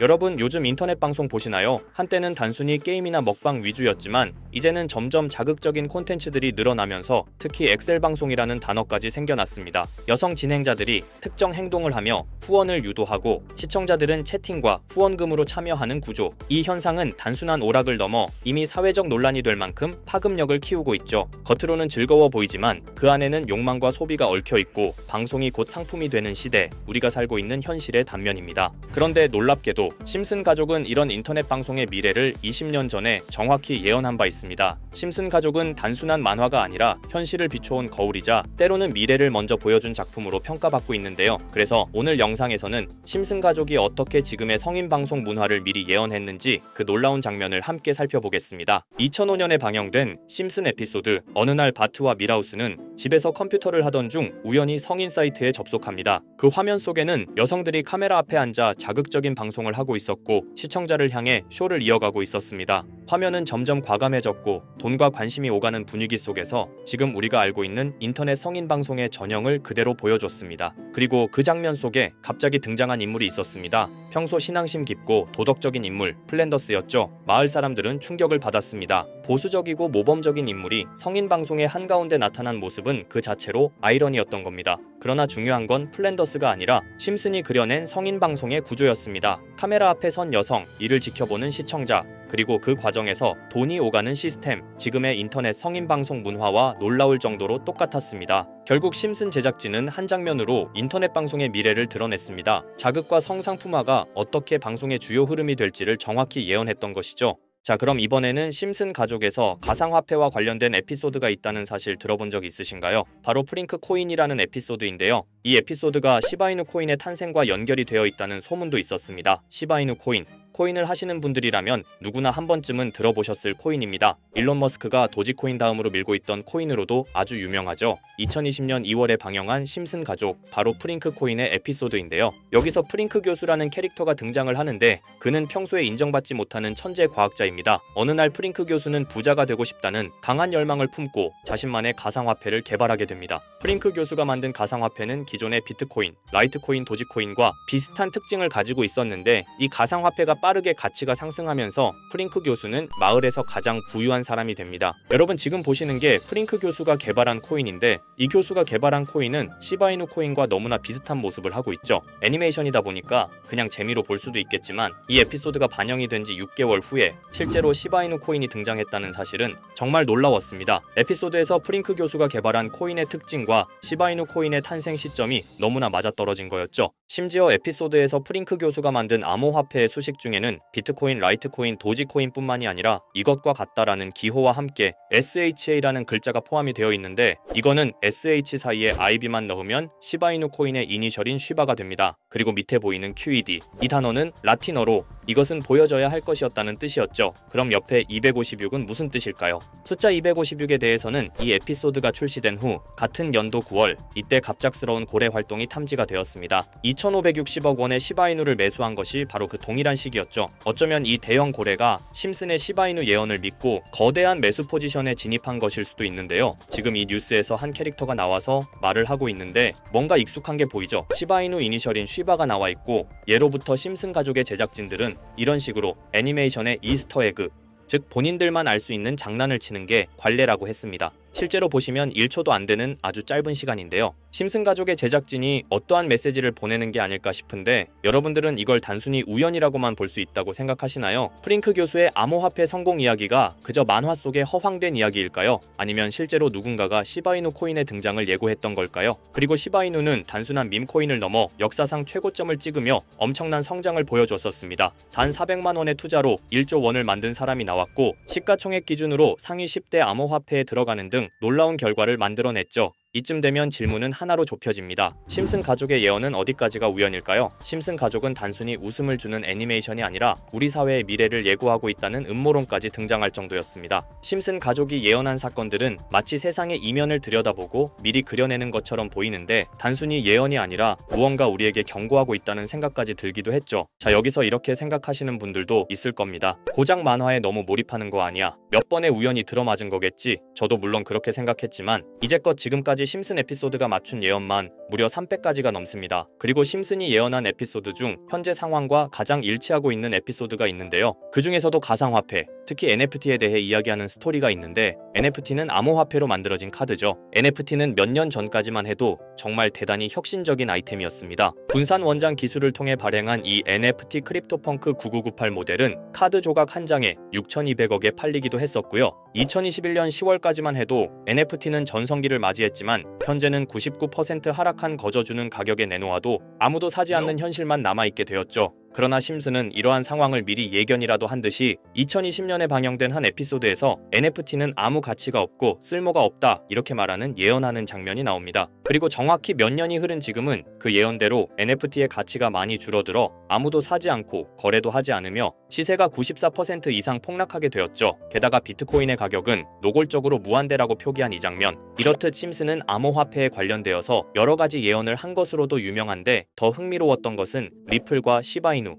여러분 요즘 인터넷 방송 보시나요? 한때는 단순히 게임이나 먹방 위주였지만 이제는 점점 자극적인 콘텐츠들이 늘어나면서 특히 엑셀 방송이라는 단어까지 생겨났습니다. 여성 진행자들이 특정 행동을 하며 후원을 유도하고 시청자들은 채팅과 후원금으로 참여하는 구조. 이 현상은 단순한 오락을 넘어 이미 사회적 논란이 될 만큼 파급력을 키우고 있죠. 겉으로는 즐거워 보이지만 그 안에는 욕망과 소비가 얽혀 있고 방송이 곧 상품이 되는 시대, 우리가 살고 있는 현실의 단면입니다. 그런데 놀랍게도 심슨 가족은 이런 인터넷 방송의 미래를 20년 전에 정확히 예언한 바 있습니다. 심슨 가족은 단순한 만화가 아니라 현실을 비춰온 거울이자 때로는 미래를 먼저 보여준 작품으로 평가받고 있는데요. 그래서 오늘 영상에서는 심슨 가족이 어떻게 지금의 성인 방송 문화를 미리 예언했는지 그 놀라운 장면을 함께 살펴보겠습니다. 2005년에 방영된 심슨 에피소드 어느 날 바트와 밀하우스는 집에서 컴퓨터를 하던 중 우연히 성인 사이트에 접속합니다. 그 화면 속에는 여성들이 카메라 앞에 앉아 자극적인 방송을 하고 있었고 시청자를 향해 쇼를 이어가고 있었습니다. 화면은 점점 과감해졌고 돈과 관심이 오가는 분위기 속에서 지금 우리가 알고 있는 인터넷 성인 방송의 전형을 그대로 보여줬습니다. 그리고 그 장면 속에 갑자기 등장한 인물이 있었습니다. 평소 신앙심 깊고 도덕적인 인물 플랜더스였죠. 마을 사람들은 충격을 받았습니다. 보수적이고 모범적인 인물이 성인 방송의 한가운데 나타난 모습은 그 자체로 아이러니였던 겁니다. 그러나 중요한 건 플랜더스가 아니라 심슨이 그려낸 성인 방송의 구조였습니다. 카메라 앞에 선 여성, 이를 지켜보는 시청자, 그리고 그 과정에서 돈이 오가는 시스템, 지금의 인터넷 성인 방송 문화와 놀라울 정도로 똑같았습니다. 결국 심슨 제작진은 한 장면으로 인터넷 방송의 미래를 드러냈습니다. 자극과 성상품화가 어떻게 방송의 주요 흐름이 될지를 정확히 예언했던 것이죠. 자, 그럼 이번에는 심슨 가족에서 가상화폐와 관련된 에피소드가 있다는 사실 들어본 적 있으신가요? 바로 프링크 코인이라는 에피소드인데요. 이 에피소드가 시바이누 코인의 탄생과 연결이 되어 있다는 소문도 있었습니다. 시바이누 코인을 하시는 분들이라면 누구나 한 번쯤은 들어보셨을 코인입니다. 일론 머스크가 도지코인 다음으로 밀고 있던 코인으로도 아주 유명하죠. 2020년 2월에 방영한 심슨 가족, 바로 프링크 코인의 에피소드인데요. 여기서 프링크 교수라는 캐릭터가 등장을 하는데 그는 평소에 인정받지 못하는 천재 과학자입니다. 어느 날 프링크 교수는 부자가 되고 싶다는 강한 열망을 품고 자신만의 가상화폐를 개발하게 됩니다. 프링크 교수가 만든 가상화폐는 기존의 비트코인, 라이트코인, 도지코인과 비슷한 특징을 가지고 있었는데 이 가상화폐가 빠르게 가치가 상승하면서 프링크 교수는 마을에서 가장 부유한 사람이 됩니다. 여러분 지금 보시는 게 프링크 교수가 개발한 코인인데 이 교수가 개발한 코인은 시바이누 코인과 너무나 비슷한 모습을 하고 있죠. 애니메이션이다 보니까 그냥 재미로 볼 수도 있겠지만 이 에피소드가 반영이 된 지 6개월 후에 실제로 시바이누 코인이 등장했다는 사실은 정말 놀라웠습니다. 에피소드에서 프링크 교수가 개발한 코인의 특징과 시바이누 코인의 탄생 시점이 너무나 맞아떨어진 거였죠. 심지어 에피소드에서 프링크 교수가 만든 암호화폐의 수식 중에는 비트코인, 라이트코인, 도지코인뿐만이 아니라 이것과 같다라는 기호와 함께 SHA라는 글자가 포함이 되어 있는데 이거는 SH 사이에 IB만 넣으면 시바이누 코인의 이니셜인 쉬바가 됩니다. 그리고 밑에 보이는 QED, 이 단어는 라틴어로 이것은 보여져야 할 것이었다는 뜻이었죠. 그럼 옆에 256은 무슨 뜻일까요? 숫자 256에 대해서는 이 에피소드가 출시된 후 같은 연도 9월 이때 갑작스러운 고래 활동이 탐지가 되었습니다. 2560억 원의 시바이누를 매수한 것이 바로 그 동일한 시기였죠. 어쩌면 이 대형 고래가 심슨의 시바이누 예언을 믿고 거대한 매수 포지션에 진입한 것일 수도 있는데요. 지금 이 뉴스에서 한 캐릭터가 나와서 말을 하고 있는데 뭔가 익숙한 게 보이죠. 시바이누 이니셜인 쉬바가 나와 있고 예로부터 심슨 가족의 제작진들은 이런 식으로 애니메이션의 이스터에그, 즉 본인들만 알 수 있는 장난을 치는 게 관례라고 했습니다. 실제로 보시면 1초도 안 되는 아주 짧은 시간인데요. 심슨 가족의 제작진이 어떠한 메시지를 보내는 게 아닐까 싶은데 여러분들은 이걸 단순히 우연이라고만 볼 수 있다고 생각하시나요? 프링크 교수의 암호화폐 성공 이야기가 그저 만화 속의 허황된 이야기일까요? 아니면 실제로 누군가가 시바이누 코인의 등장을 예고했던 걸까요? 그리고 시바이누는 단순한 밈코인을 넘어 역사상 최고점을 찍으며 엄청난 성장을 보여줬었습니다. 단 400만 원의 투자로 1조 원을 만든 사람이 나왔고 시가총액 기준으로 상위 10대 암호화폐에 들어가는 등 놀라운 결과를 만들어냈죠. 이쯤 되면 질문은 하나로 좁혀집니다. 심슨 가족의 예언은 어디까지가 우연일까요? 심슨 가족은 단순히 웃음을 주는 애니메이션이 아니라 우리 사회의 미래를 예고하고 있다는 음모론까지 등장할 정도였습니다. 심슨 가족이 예언한 사건들은 마치 세상의 이면을 들여다보고 미리 그려내는 것처럼 보이는데 단순히 예언이 아니라 무언가 우리에게 경고하고 있다는 생각까지 들기도 했죠. 자, 여기서 이렇게 생각하시는 분들도 있을 겁니다. 고작 만화에 너무 몰입하는 거 아니야? 몇 번의 우연이 들어맞은 거겠지? 저도 물론 그렇게 생각했지만 이제껏 지금까지 지금까지 심슨 에피소드가 맞춘 예언만 무려 300가지가 넘습니다. 그리고 심슨이 예언한 에피소드 중 현재 상황과 가장 일치하고 있는 에피소드가 있는데요. 그 중에서도 가상화폐, 특히 NFT에 대해 이야기하는 스토리가 있는데, NFT는 암호화폐로 만들어진 카드죠. NFT는 몇 년 전까지만 해도 정말 대단히 혁신적인 아이템이었습니다. 분산 원장 기술을 통해 발행한 이 NFT 크립토펑크 9998 모델은 카드 조각 한 장에 6,200억에 팔리기도 했었고요. 2021년 10월까지만 해도 NFT는 전성기를 맞이했지만 현재는 99% 하락한 거저주는 가격에 내놓아도 아무도 사지 않는 현실만 남아있게 되었죠. 그러나 심슨은 이러한 상황을 미리 예견이라도 한 듯이 2020년에 방영된 한 에피소드에서 NFT는 아무 가치가 없고 쓸모가 없다 이렇게 말하는 예언하는 장면이 나옵니다. 그리고 정확히 몇 년이 흐른 지금은 그 예언대로 NFT의 가치가 많이 줄어들어 아무도 사지 않고 거래도 하지 않으며 시세가 94% 이상 폭락하게 되었죠. 게다가 비트코인의 가격은 노골적으로 무한대라고 표기한 이 장면, 이렇듯 심슨은 암호화폐에 관련되어서 여러 가지 예언을 한 것으로도 유명한데, 더 흥미로웠던 것은 리플과 시바이누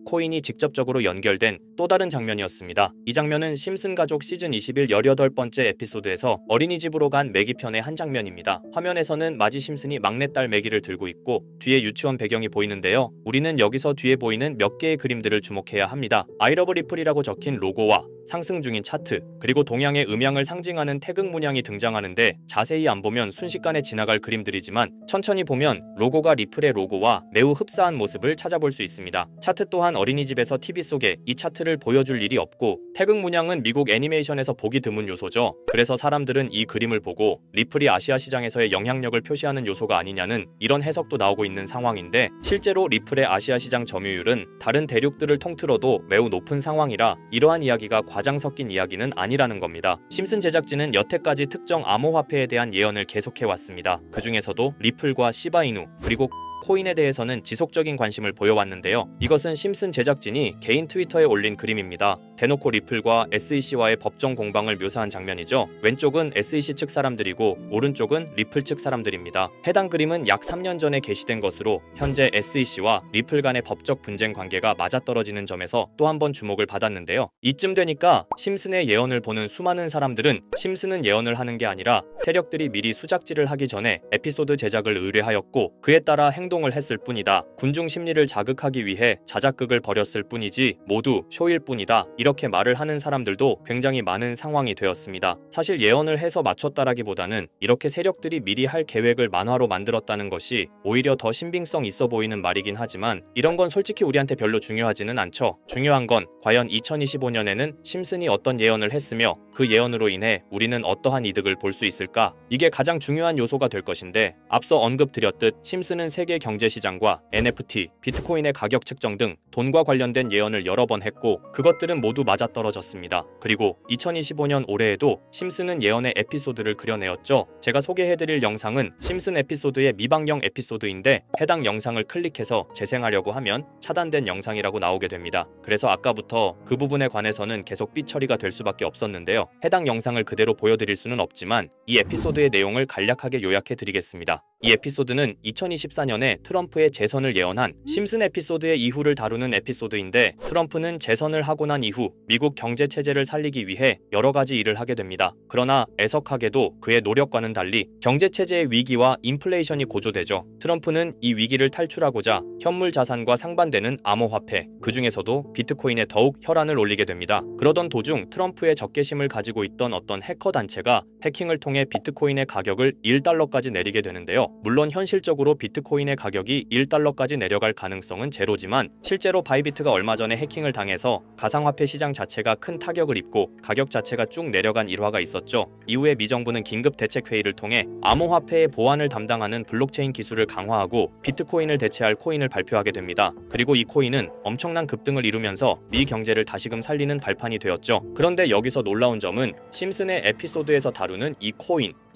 코인이 직접적으로 연결된 또 다른 장면이었습니다. 이 장면은 심슨 가족 시즌 21 18번째 에피소드에서 어린이집으로 간 매기 편의 한 장면입니다. 화면에서는 마지 심슨이 막내딸 매기를 들고 있고 뒤에 유치원 배경이 보이는데요. 우리는 여기서 뒤에 보이는 몇 개의 그림들을 주목해야 합니다. I love 리플이라고 적힌 로고와 상승 중인 차트, 그리고 동양의 음양을 상징하는 태극 문양이 등장하는데, 자세히 안 보면 순식간에 지나갈 그림들이지만 천천히 보면 로고가 리플의 로고와 매우 흡사한 모습을 찾아볼 수 있습니다. 차트 또한 어린이집에서 TV 속에 이 차트를 보여줄 일이 없고, 태극 문양은 미국 애니메이션에서 보기 드문 요소죠. 그래서 사람들은 이 그림을 보고 리플이 아시아 시장에서의 영향력을 표시하는 요소가 아니냐는 이런 해석도 나오고 있는 상황인데, 실제로 리플의 아시아 시장 점유율은 다른 대륙들을 통틀어도 매우 높은 상황이라 이러한 이야기가 과장 섞인 이야기는 아니라는 겁니다. 심슨 제작진은 여태까지 특정 암호화폐에 대한 예언을 계속해왔습니다. 그 중에서도 리플과 시바이누 그리고 코인에 대해서는 지속적인 관심을 보여왔는데요. 이것은 심슨 제작진이 개인 트위터에 올린 그림입니다. 대놓고 리플과 SEC와의 법정 공방을 묘사한 장면이죠. 왼쪽은 SEC 측 사람들이고 오른쪽은 리플 측 사람들입니다. 해당 그림은 약 3년 전에 게시된 것으로 현재 SEC와 리플 간의 법적 분쟁 관계가 맞아떨어지는 점에서 또 한 번 주목을 받았는데요. 이쯤 되니까 심슨의 예언을 보는 수많은 사람들은 심슨은 예언을 하는 게 아니라 세력들이 미리 수작질을 하기 전에 에피소드 제작을 의뢰하였고 그에 따라 행동을 했을 뿐이다. 군중 심리를 자극하기 위해 자작극을 벌였을 뿐이지 모두 쇼일 뿐이다. 이렇게 말을 하는 사람들도 굉장히 많은 상황이 되었습니다. 사실 예언을 해서 맞췄다라기보다는 이렇게 세력들이 미리 할 계획을 만화로 만들었다는 것이 오히려 더 신빙성 있어 보이는 말이긴 하지만, 이런 건 솔직히 우리한테 별로 중요하지는 않죠. 중요한 건 과연 2025년에는 심슨이 어떤 예언을 했으며 그 예언으로 인해 우리는 어떠한 이득을 볼 수 있을까? 이게 가장 중요한 요소가 될 것인데, 앞서 언급드렸듯 심슨은 세계 경제시장과 NFT, 비트코인의 가격 측정 등 돈과 관련된 예언을 여러 번 했고 그것들은 모두 맞아떨어졌습니다. 그리고 2025년 올해에도 심슨은 예언의 에피소드를 그려내었죠. 제가 소개해드릴 영상은 심슨 에피소드의 미방영 에피소드인데, 해당 영상을 클릭해서 재생하려고 하면 차단된 영상이라고 나오게 됩니다. 그래서 아까부터 그 부분에 관해서는 계속 삐처리가 될 수밖에 없었는데요. 해당 영상을 그대로 보여드릴 수는 없지만 이 에피소드의 내용을 간략하게 요약해드리겠습니다. 이 에피소드는 2024년에 트럼프의 재선을 예언한 심슨 에피소드의 이후를 다루는 에피소드인데, 트럼프는 재선을 하고 난 이후 미국 경제 체제를 살리기 위해 여러 가지 일을 하게 됩니다. 그러나 애석하게도 그의 노력과는 달리 경제 체제의 위기와 인플레이션이 고조되죠. 트럼프는 이 위기를 탈출하고자 현물 자산과 상반되는 암호화폐, 그 중에서도 비트코인에 더욱 혈안을 올리게 됩니다. 그러던 도중 트럼프의 적개심을 가지고 있던 어떤 해커 단체가 해킹을 통해 비트코인의 가격을 1달러까지 내리게 되는데요. 물론 현실적으로 비트코인의 가격이 1달러까지 내려갈 가능성은 제로지만, 실제로 바이비트가 얼마 전에 해킹을 당해서 가상화폐 시장 자체가 큰 타격을 입고 가격 자체가 쭉 내려간 일화가 있었죠. 이후에 미 정부는 긴급 대책회의를 통해 암호화폐의 보안을 담당하는 블록체인 기술을 강화하고 비트코인을 대체할 코인을 발표하게 됩니다. 그리고 이 코인은 엄청난 급등을 이루면서 미 경제를 다시금 살리는 발판이 되었죠. 그런데 여기서 놀라운 점은 심슨의 에피소드에서 다루는 이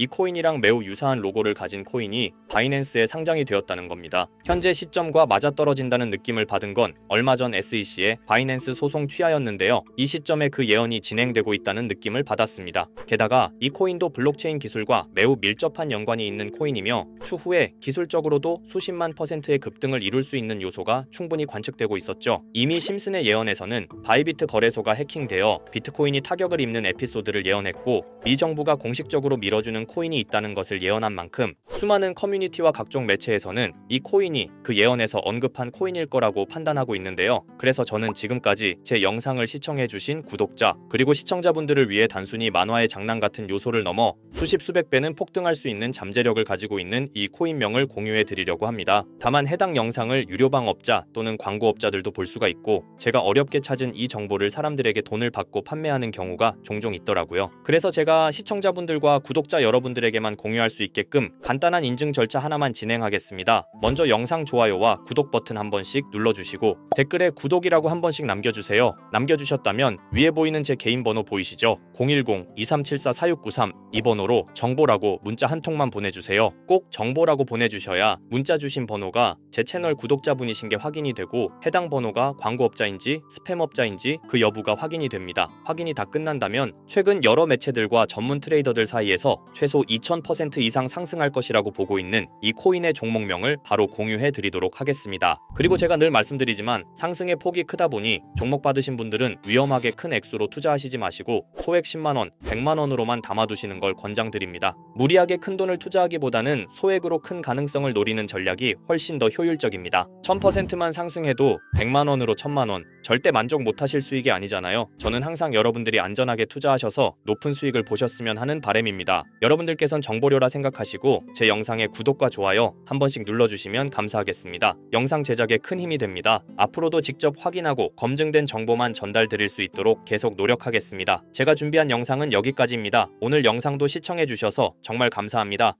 코인이랑 매우 유사한 로고를 가진 코인이 바이낸스에 상장이 되었다는 겁니다. 현재 시점과 맞아떨어진다는 느낌을 받은 건 얼마 전 SEC의 바이낸스 소송 취하였는데요. 이 시점에 그 예언이 진행되고 있다는 느낌을 받았습니다. 게다가 이 코인도 블록체인 기술과 매우 밀접한 연관이 있는 코인이며 추후에 기술적으로도 수십만 %의 급등을 이룰 수 있는 요소가 충분히 관측되고 있었죠. 이미 심슨의 예언에서는 바이비트 거래소가 해킹되어 비트코인이 타격을 입는 에피소드를 예언했고, 미 정부가 공식적으로 밀어주는 코인이 있다는 것을 예언한 만큼 수많은 커뮤니티와 각종 매체에서는 이 코인이 그 예언에서 언급한 코인일 거라고 판단하고 있는데요. 그래서 저는 지금까지 제 영상을 시청해주신 구독자 그리고 시청자분들을 위해 단순히 만화의 장난 같은 요소를 넘어 수십 수백 배는 폭등할 수 있는 잠재력을 가지고 있는 이 코인명을 공유해 드리려고 합니다. 다만 해당 영상을 유료방업자 또는 광고업자들도 볼 수가 있고 제가 어렵게 찾은 이 정보를 사람들에게 돈을 받고 판매하는 경우가 종종 있더라고요. 그래서 제가 시청자분들과 구독자 여러분들에게만 공유할 수 있게끔 간단한 인증 절차 하나만 진행하겠습니다. 먼저 영상 좋아요와 구독 버튼 한 번씩 눌러주시고 댓글에 구독이라고 한 번씩 남겨주세요. 남겨주셨다면 위에 보이는 제 개인 번호 보이시죠? 010-2374-4693 이 번호로 정보라고 문자 한 통만 보내주세요. 꼭 정보라고 보내주셔야 문자 주신 번호가 제 채널 구독자분이신 게 확인이 되고 해당 번호가 광고업자인지 스팸업자인지 그 여부가 확인이 됩니다. 확인이 다 끝난다면 최근 여러 매체들과 전문 트레이더들 사이에서 최소 2000% 이상 상승할 것이라고 보고 있는 이 코인의 종목명을 바로 공유해 드리도록 하겠습니다. 그리고 제가 늘 말씀드리지만 상승의 폭이 크다 보니 종목 받으신 분들은 위험하게 큰 액수로 투자하시지 마시고 소액 10만원, 100만원으로만 담아두시는 걸 권장드립니다. 무리하게 큰 돈을 투자하기보다는 소액으로 큰 가능성을 노리는 전략이 훨씬 더 효율적입니다. 1000%만 상승해도 100만원으로 1000만원, 절대 만족 못하실 수익이 아니잖아요. 저는 항상 여러분들이 안전하게 투자하셔서 높은 수익을 보셨으면 하는 바람입니다. 여러분들께선 정보료라 생각하시고 제 영상에 구독과 좋아요 한 번씩 눌러주시면 감사하겠습니다. 영상 제작에 큰 힘이 됩니다. 앞으로도 직접 확인하고 검증된 정보만 전달드릴 수 있도록 계속 노력하겠습니다. 제가 준비한 영상은 여기까지입니다. 오늘 영상도 시청해주셔서 정말 감사합니다.